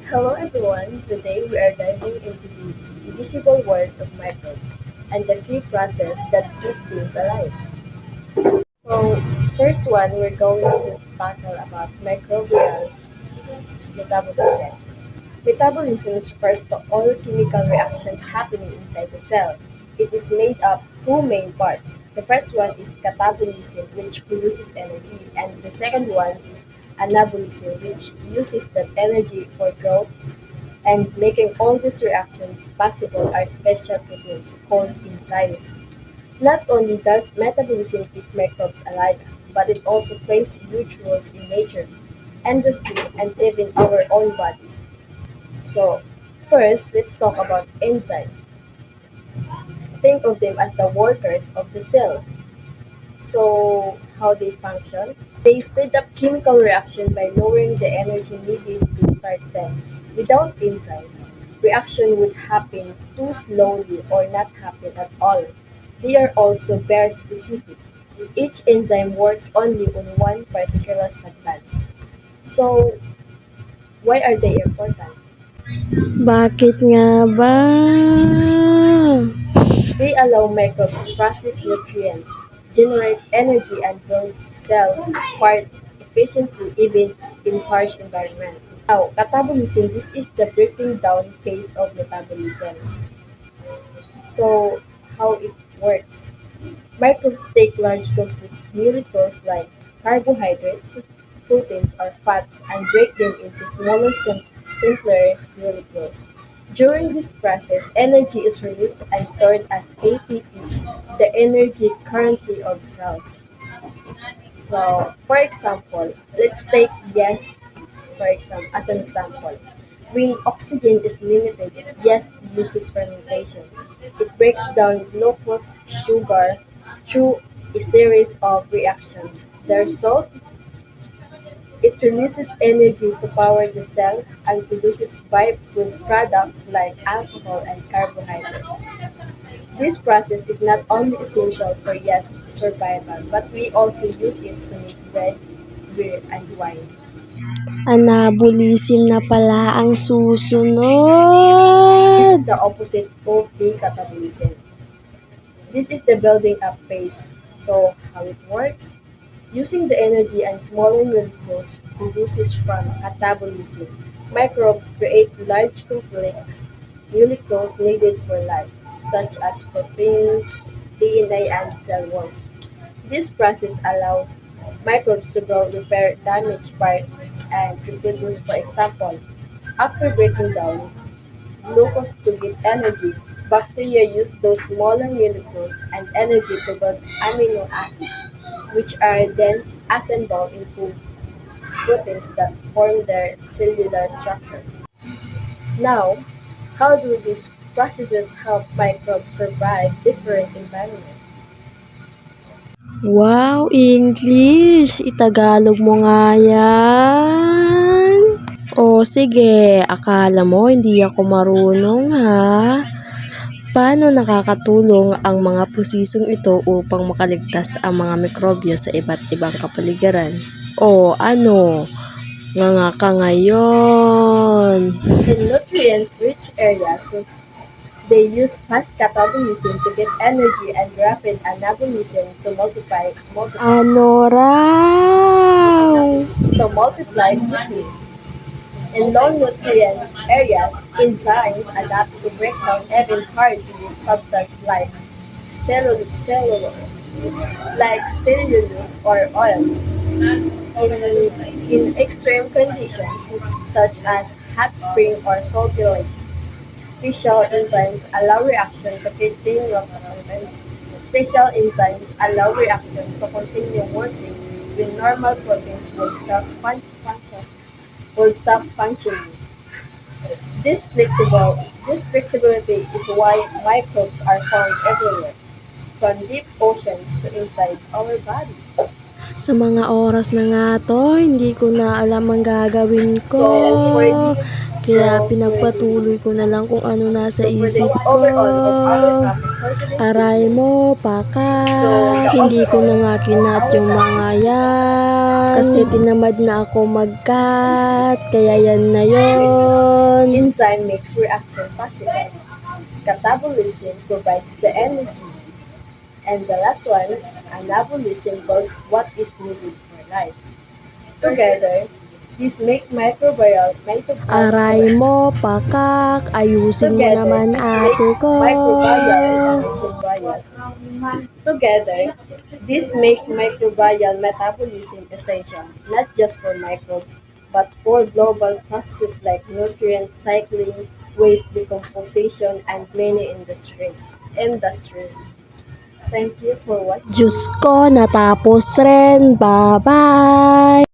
Hello everyone, today we are diving into the invisible world of microbes and the key process that keep things alive. So, first one, we're going to tackle about microbial metabolism. Metabolism refers to all chemical reactions happening inside the cell. It is made up two main parts. The first one is catabolism, which produces energy, and the second one is anabolism, which uses that energy for growth. And making all these reactions possible are special proteins called enzymes. Not only does metabolism keep microbes alive, but it also plays huge roles in nature, industry, and even our own bodies. So, first, let's talk about enzymes. Think of them as the workers of the cell. So, how they function? They speed up chemical reaction by lowering the energy needed to start them. Without enzyme, reaction would happen too slowly or not happen at all. They are also very specific. Each enzyme works only on one particular substance. So, why are they important? Bakit nga ba? They allow microbes process nutrients, generate energy, and build cell parts efficiently even in harsh environments. Now, catabolism, this is the breaking down phase of metabolism. So, how it works. Microbes take large complex molecules like carbohydrates, proteins, or fats and break them into smaller, simpler molecules. During this process, energy is released and stored as ATP, the energy currency of cells. So, for example, let's take yes as an example. When oxygen is limited, yeast uses fermentation. It breaks down glucose, sugar, through a series of reactions. The result, it releases energy to power the cell and produces byproducts like alcohol and carbohydrates. This process is not only essential for yeast's survival, but we also use it to make bread, beer, and wine. Anabolism na pala ang This susunod. is the opposite of the catabolism. This is the building up phase. So, how it works? Using the energy and smaller molecules produces from catabolism, microbes create large complex molecules needed for life, such as proteins, DNA, and cell walls. This process allows microbes to grow, repair damaged parts, and reproduce. For example, after breaking down glucose to get energy, bacteria use those smaller molecules and energy to build amino acids, which are then assembled into proteins that form their cellular structures. Now, how do these processes help microbes survive different environments? Wow, English! Itagalog mo nga yan. O sige, akala mo hindi ako marunong ha? Paano nakakatulong ang mga prosesong ito upang makaligtas ang mga mikrobyo sa iba't ibang kapaligiran? O ano? Nga ka ngayon. In nutrient-rich areas, they use fast catabolism to get energy and rapid anabolism Ano raw? to multiply quickly. In low nutrient areas, enzymes adapt to break down even hard-to-use substances cellulose, like cellulose or oil. In extreme conditions, such as hot spring or salty lakes, special enzymes allow reaction to continue. Special enzymes allow reaction to continue working when normal proteins will stop functioning. This flexibility is why microbes are found everywhere, from deep oceans to inside our bodies. Sa mga oras na nga to, hindi ko na alam ang gagawin ko. So for the Kaya so pinagpatuloy ko na lang kung ano nasa for the isip ko. overall of our topic for today's Aray video, mo, paka. so the Hindi ko na overall nga of kinat our yung mga topic yan. Kasi tinamad na ako mag-cut. lahat. Kaya yan na yon. Enzyme makes reaction possible. Catabolism provides the energy. And the last one, anabolism builds what is needed for life. Together, these make Aray mo, pakak. Ayusin mo naman, ate ko. Together, these make microbial metabolism essential, not just for microbes, but for global processes like nutrient cycling, waste decomposition, and many industries. Thank you for watching. Diyos ko, natapos rin. Bye-bye.